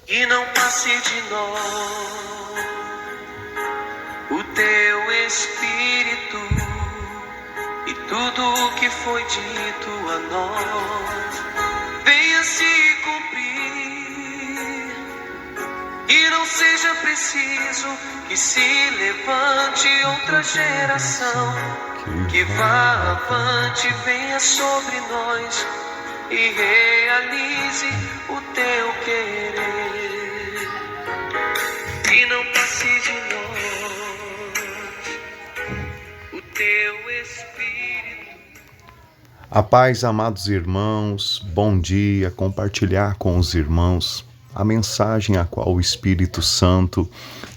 e não passe de nós o teu Espírito e tudo o que foi dito a nós venha se cumprir e não seja preciso que se levante outra geração que vá avante, venha sobre nós e realize o teu querer e não passe de nós o teu Espírito. A paz, amados irmãos, bom dia, compartilhar com os irmãos a mensagem a qual o Espírito Santo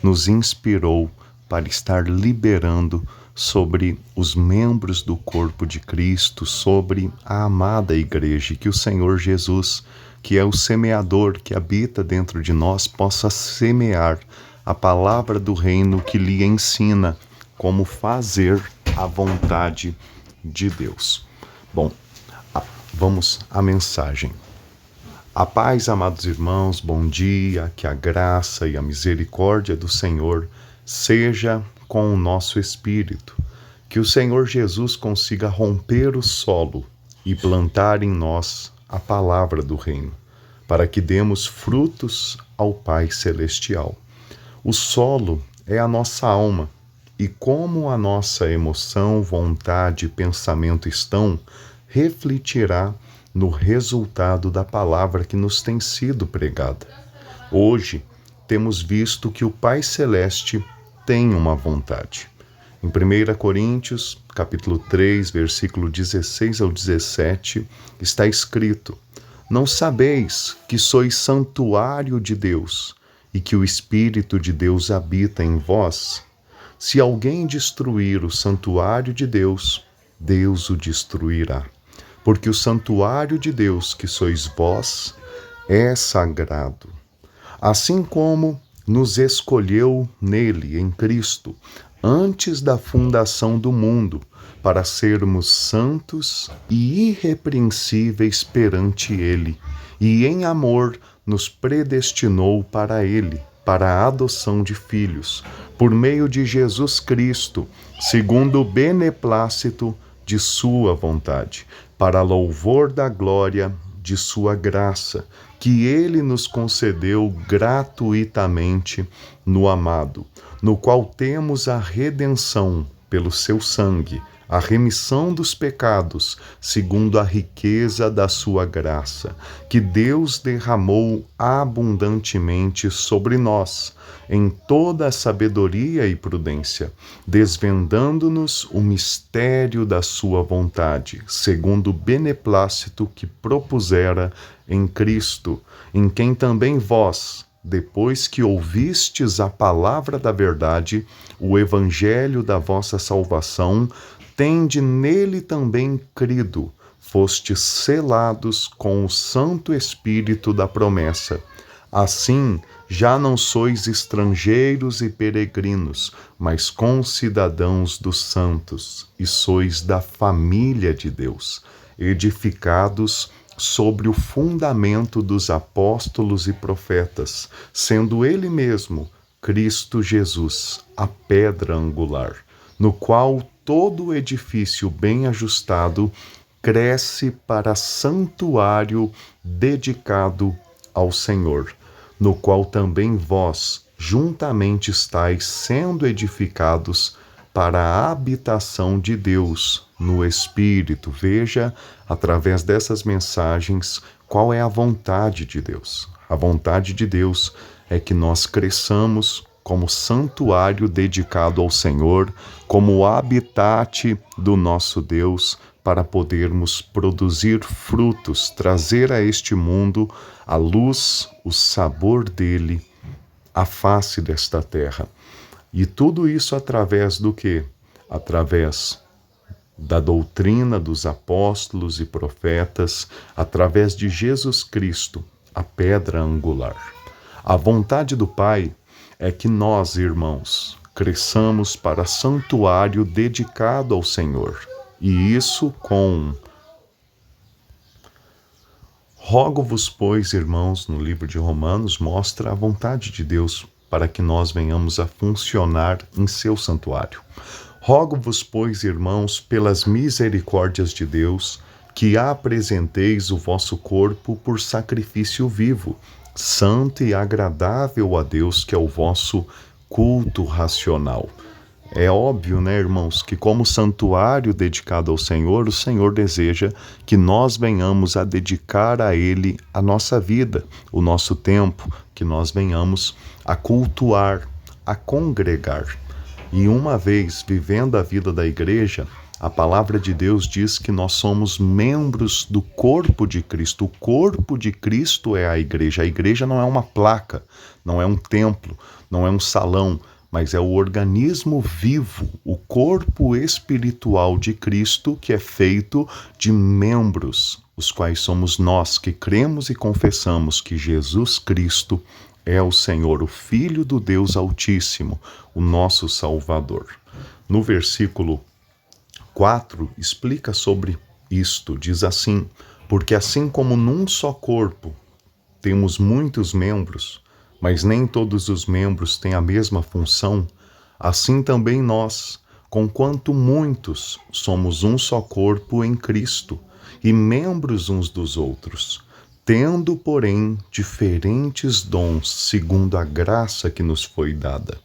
nos inspirou para estar liberando sobre os membros do corpo de Cristo, sobre a amada igreja, que o Senhor Jesus, que é o semeador que habita dentro de nós, possa semear a palavra do reino que lhe ensina como fazer a vontade de Deus. Bom, vamos à mensagem. A paz, amados irmãos, bom dia, que a graça e a misericórdia do Senhor seja com o nosso espírito, que o Senhor Jesus consiga romper o solo e plantar em nós a palavra do reino, para que demos frutos ao Pai Celestial. O solo é a nossa alma, e como a nossa emoção, vontade e pensamento estão, refletirá no resultado da palavra que nos tem sido pregada. Hoje, temos visto que o Pai Celeste tem uma vontade. Em 1 Coríntios, capítulo 3, versículo 16 ao 17, está escrito: Não sabeis que sois santuário de Deus e que o Espírito de Deus habita em vós? Se alguém destruir o santuário de Deus, Deus o destruirá. Porque o santuário de Deus, que sois vós, é sagrado. Assim como nos escolheu nele, em Cristo, antes da fundação do mundo, para sermos santos e irrepreensíveis perante ele, e em amor nos predestinou para ele, para a adoção de filhos, por meio de Jesus Cristo, segundo o beneplácito de sua vontade, para louvor da glória de sua graça, que ele nos concedeu gratuitamente no amado, no qual temos a redenção pelo seu sangue, a remissão dos pecados, segundo a riqueza da sua graça, que Deus derramou abundantemente sobre nós, em toda a sabedoria e prudência, desvendando-nos o mistério da sua vontade, segundo o beneplácito que propusera em Cristo, em quem também vós, depois que ouvistes a palavra da verdade, o evangelho da vossa salvação, tende nele também crido, fostes selados com o Santo Espírito da promessa. Assim, já não sois estrangeiros e peregrinos, mas concidadãos dos santos, e sois da família de Deus, edificados sobre o fundamento dos apóstolos e profetas, sendo ele mesmo, Cristo Jesus, a pedra angular, no qual todo o edifício bem ajustado cresce para santuário dedicado ao Senhor, no qual também vós juntamente estáis sendo edificados para a habitação de Deus no Espírito. Veja, através dessas mensagens, qual é a vontade de Deus. A vontade de Deus é que nós cresçamos como santuário dedicado ao Senhor, como habitat do nosso Deus, para podermos produzir frutos, trazer a este mundo a luz, o sabor dele, a face desta terra. E tudo isso através do quê? Através da doutrina dos apóstolos e profetas, através de Jesus Cristo, a pedra angular. A vontade do Pai é que nós, irmãos, cresçamos para santuário dedicado ao Senhor. E isso com Rogo-vos, pois, irmãos, no livro de Romanos, mostra a vontade de Deus para que nós venhamos a funcionar em seu santuário. Rogo-vos, pois, irmãos, pelas misericórdias de Deus, que apresenteis o vosso corpo por sacrifício vivo, santo e agradável a Deus, que é o vosso culto racional. É óbvio, né, irmãos, que como santuário dedicado ao Senhor, o Senhor deseja que nós venhamos a dedicar a Ele a nossa vida, o nosso tempo, que nós venhamos a cultuar, a congregar. E uma vez vivendo a vida da igreja, a palavra de Deus diz que nós somos membros do corpo de Cristo. O corpo de Cristo é a igreja. A igreja não é uma placa, não é um templo, não é um salão, mas é o organismo vivo, o corpo espiritual de Cristo, que é feito de membros, os quais somos nós que cremos e confessamos que Jesus Cristo é o Senhor, o Filho do Deus Altíssimo, o nosso Salvador. No versículo 4, explica sobre isto, diz assim: porque assim como num só corpo temos muitos membros, mas nem todos os membros têm a mesma função, assim também nós, conquanto muitos, somos um só corpo em Cristo, e membros uns dos outros, tendo, porém, diferentes dons, segundo a graça que nos foi dada.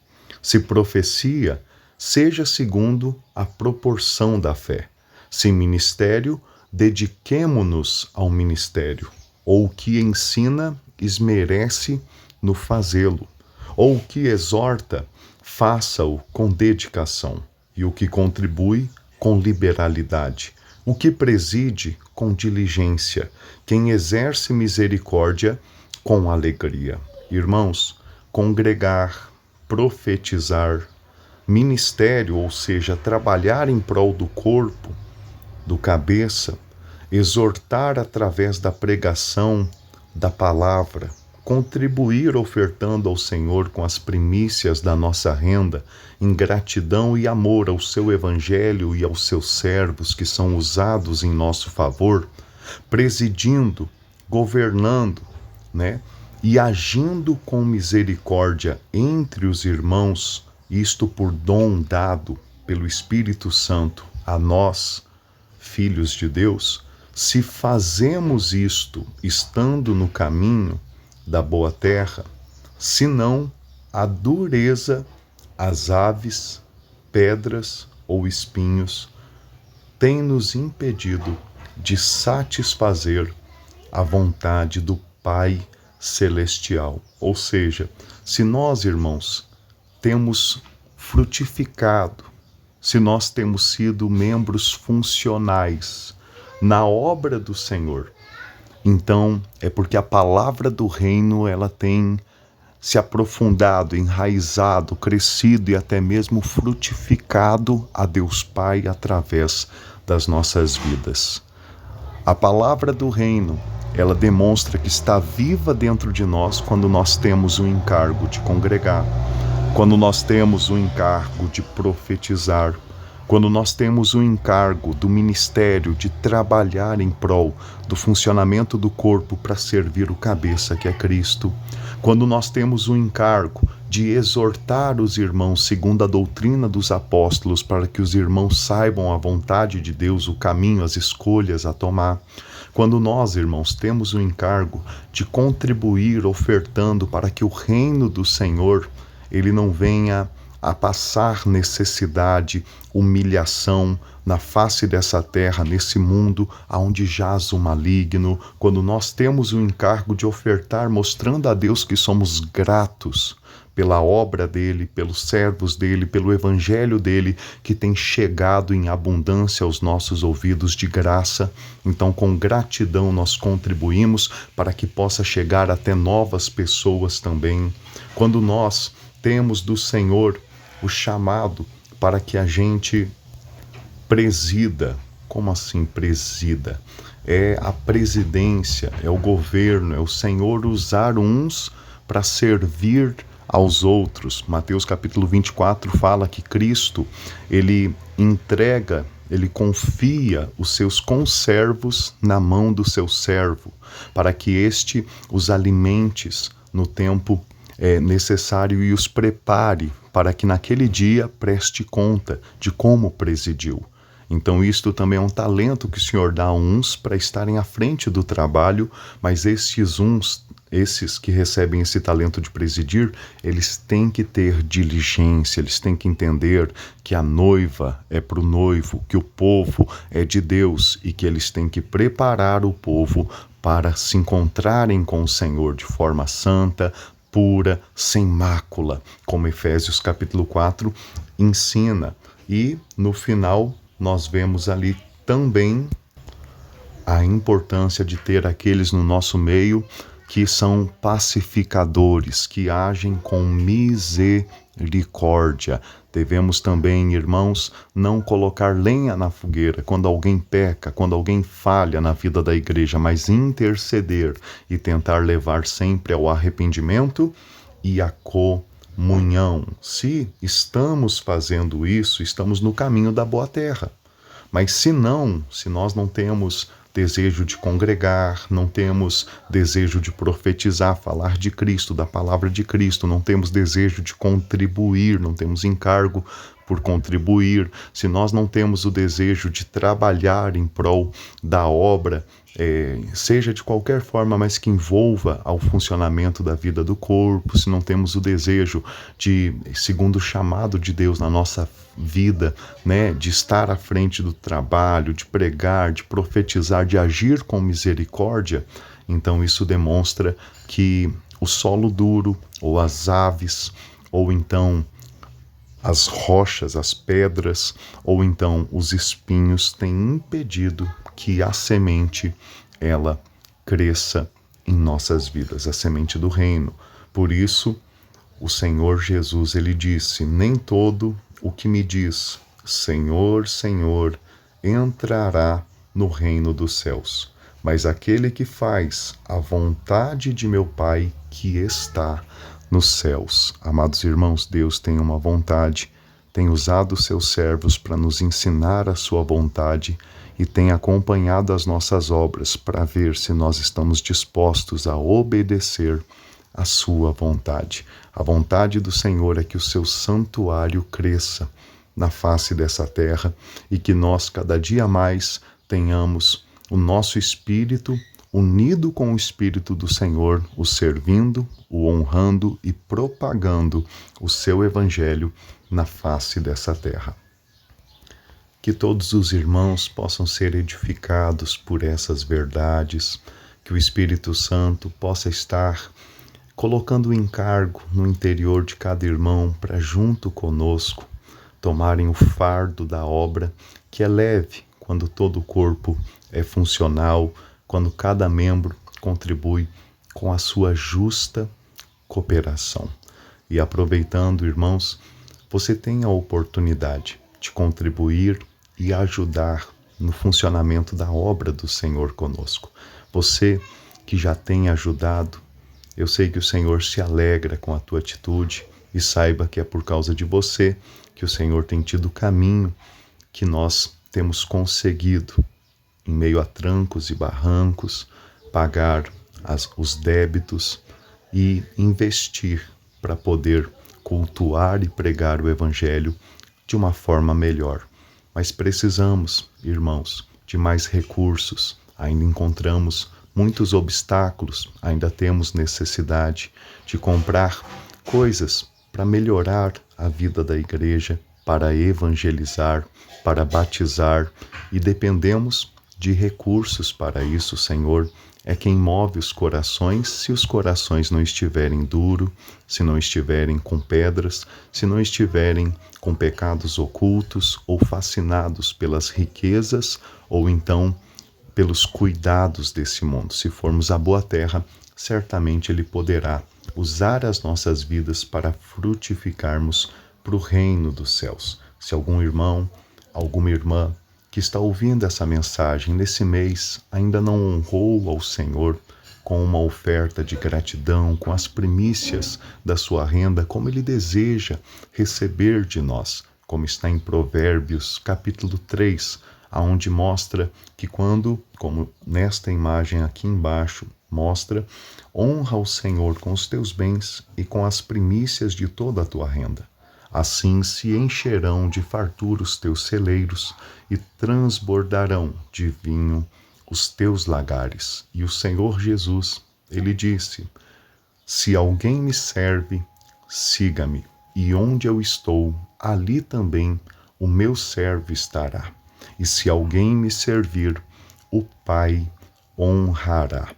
Se profecia, seja segundo a proporção da fé. Se ministério, dediquemo-nos ao ministério. Ou o que ensina, esmerece no fazê-lo, ou o que exorta, faça-o com dedicação, e o que contribui, com liberalidade, o que preside, com diligência, quem exerce misericórdia, com alegria. Irmãos, congregar, profetizar, ministério, ou seja, trabalhar em prol do corpo, do cabeça, exortar através da pregação, da palavra, contribuir ofertando ao Senhor com as primícias da nossa renda, em gratidão e amor ao seu evangelho e aos seus servos que são usados em nosso favor, presidindo, governando, né? E agindo com misericórdia entre os irmãos, isto por dom dado pelo Espírito Santo a nós, filhos de Deus. Se fazemos isto estando no caminho da boa terra, senão a dureza, as aves, pedras ou espinhos tem nos impedido de satisfazer a vontade do Pai Celestial. Ou seja, se nós, irmãos, temos frutificado, se nós temos sido membros funcionais na obra do Senhor, então é porque a palavra do reino ela tem se aprofundado, enraizado, crescido e até mesmo frutificado a Deus Pai através das nossas vidas. A palavra do reino, ela demonstra que está viva dentro de nós quando nós temos o encargo de congregar, quando nós temos o encargo de profetizar, quando nós temos o encargo do ministério de trabalhar em prol do funcionamento do corpo para servir o cabeça que é Cristo, quando nós temos o encargo de exortar os irmãos segundo a doutrina dos apóstolos para que os irmãos saibam a vontade de Deus, o caminho, as escolhas a tomar, quando nós, irmãos, temos o encargo de contribuir ofertando para que o reino do Senhor ele não venha a passar necessidade, humilhação na face dessa terra, nesse mundo onde jaz o maligno, quando nós temos o encargo de ofertar, mostrando a Deus que somos gratos pela obra dele, pelos servos dele, pelo evangelho dele, que tem chegado em abundância aos nossos ouvidos de graça. Então, com gratidão, nós contribuímos para que possa chegar até novas pessoas também. Quando nós temos do Senhor o chamado para que a gente presida. Como assim presida? É a presidência, é o governo, é o Senhor usar uns para servir aos outros. Mateus capítulo 24 fala que Cristo, ele entrega ele confia os seus conservos na mão do seu servo, para que este os alimente no tempo necessário e os prepare para que naquele dia preste conta de como presidiu. Então isto também é um talento que o Senhor dá a uns para estarem à frente do trabalho, mas esses que recebem esse talento de presidir, eles têm que ter diligência, eles têm que entender que a noiva é para o noivo, que o povo é de Deus e que eles têm que preparar o povo para se encontrarem com o Senhor de forma santa, pura, sem mácula, como Efésios capítulo 4 ensina. E no final nós vemos ali também a importância de ter aqueles no nosso meio que são pacificadores, que agem com misericórdia. Devemos também, irmãos, não colocar lenha na fogueira quando alguém peca, quando alguém falha na vida da igreja, mas interceder e tentar levar sempre ao arrependimento e à comunhão. Se estamos fazendo isso, estamos no caminho da boa terra. Mas se nós não temos desejo de congregar, não temos desejo de profetizar, falar de Cristo, da palavra de Cristo, não temos desejo de contribuir, não temos encargo por contribuir, se nós não temos o desejo de trabalhar em prol da obra, seja de qualquer forma, mas que envolva ao funcionamento da vida do corpo, se não temos o desejo de, segundo o chamado de Deus na nossa vida, de estar à frente do trabalho, de pregar, de profetizar, de agir com misericórdia, então isso demonstra que o solo duro, ou as aves, ou então as rochas, as pedras, ou então os espinhos têm impedido que a semente, ela cresça em nossas vidas, a semente do reino. Por isso, o Senhor Jesus, ele disse: nem todo o que me diz, Senhor, Senhor, entrará no reino dos céus, mas aquele que faz a vontade de meu Pai que está nos céus. Amados irmãos, Deus tem uma vontade, tem usado os seus servos para nos ensinar a sua vontade e tem acompanhado as nossas obras para ver se nós estamos dispostos a obedecer a sua vontade. A vontade do Senhor é que o seu santuário cresça na face dessa terra e que nós cada dia mais tenhamos o nosso espírito unido com o Espírito do Senhor, o servindo, o honrando e propagando o seu Evangelho na face dessa terra. Que todos os irmãos possam ser edificados por essas verdades, que o Espírito Santo possa estar colocando o encargo no interior de cada irmão para, junto conosco, tomarem o fardo da obra, que é leve quando todo o corpo é funcional, quando cada membro contribui com a sua justa cooperação. E aproveitando, irmãos, você tem a oportunidade de contribuir e ajudar no funcionamento da obra do Senhor conosco. Você que já tem ajudado, eu sei que o Senhor se alegra com a tua atitude e saiba que é por causa de você que o Senhor tem tido o caminho que nós temos conseguido, em meio a trancos e barrancos, pagar os débitos e investir para poder cultuar e pregar o Evangelho de uma forma melhor. Mas precisamos, irmãos, de mais recursos. Ainda encontramos muitos obstáculos, ainda temos necessidade de comprar coisas para melhorar a vida da igreja, para evangelizar, para batizar, e dependemos de recursos para isso. O Senhor é quem move os corações. Se os corações não estiverem duros, se não estiverem com pedras, se não estiverem com pecados ocultos ou fascinados pelas riquezas ou então pelos cuidados desse mundo. Se formos à boa terra, certamente Ele poderá usar as nossas vidas para frutificarmos para o reino dos céus. Se algum irmão, alguma irmã que está ouvindo essa mensagem nesse mês ainda não honrou ao Senhor com uma oferta de gratidão, com as primícias da sua renda, como Ele deseja receber de nós, como está em Provérbios, capítulo 3, aonde mostra que quando, como nesta imagem aqui embaixo, mostra, honra o Senhor com os teus bens e com as primícias de toda a tua renda. Assim se encherão de fartura os teus celeiros e transbordarão de vinho os teus lagares. E o Senhor Jesus, ele disse: se alguém me serve, siga-me, e onde eu estou, ali também o meu servo estará. E se alguém me servir, o Pai honrará.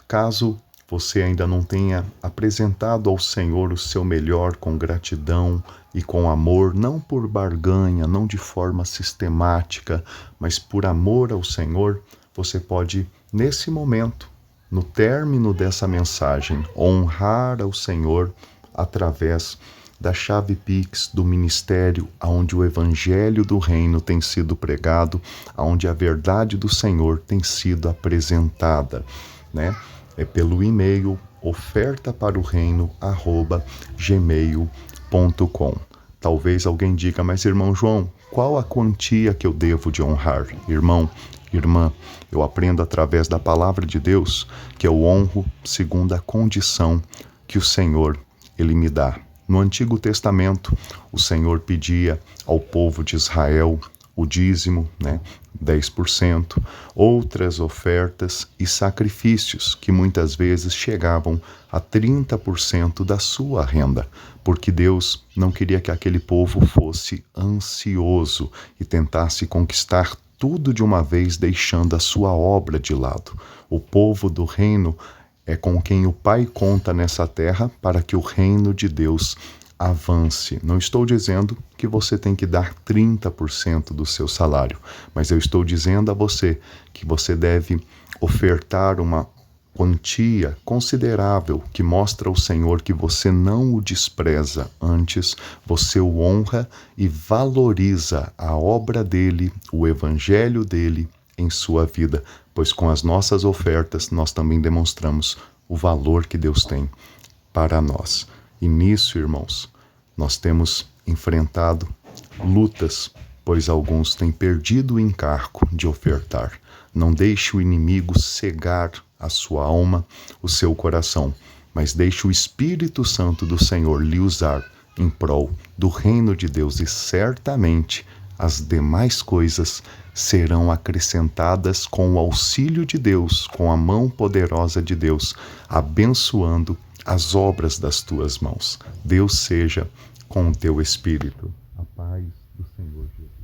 Caso você ainda não tenha apresentado ao Senhor o seu melhor com gratidão e com amor, não por barganha, não de forma sistemática, mas por amor ao Senhor, você pode, nesse momento, no término dessa mensagem, honrar ao Senhor através da chave Pix do ministério, onde o evangelho do reino tem sido pregado, onde a verdade do Senhor tem sido apresentada, né? É pelo e-mail ofertaparoreino@gmail.com. Talvez alguém diga: mas irmão João, qual a quantia que eu devo de honrar? Irmão, irmã, eu aprendo através da palavra de Deus que eu honro segundo a condição que o Senhor, ele me dá. No Antigo Testamento, o Senhor pedia ao povo de Israel o dízimo, 10%, outras ofertas e sacrifícios que muitas vezes chegavam a 30% da sua renda, porque Deus não queria que aquele povo fosse ansioso e tentasse conquistar tudo de uma vez, deixando a sua obra de lado. O povo do reino é com quem o Pai conta nessa terra para que o reino de Deus avance. Não estou dizendo que você tem que dar 30% do seu salário, mas eu estou dizendo a você que você deve ofertar uma quantia considerável que mostra ao Senhor que você não o despreza, antes você o honra e valoriza a obra dele, o evangelho dele em sua vida, pois com as nossas ofertas nós também demonstramos o valor que Deus tem para nós. E nisso, irmãos, nós temos enfrentado lutas, pois alguns têm perdido o encargo de ofertar. Não deixe o inimigo cegar a sua alma, o seu coração, mas deixe o Espírito Santo do Senhor lhe usar em prol do reino de Deus, e certamente as demais coisas serão acrescentadas com o auxílio de Deus, com a mão poderosa de Deus, abençoando as obras das tuas mãos. Deus seja com o teu espírito. A paz do Senhor Jesus.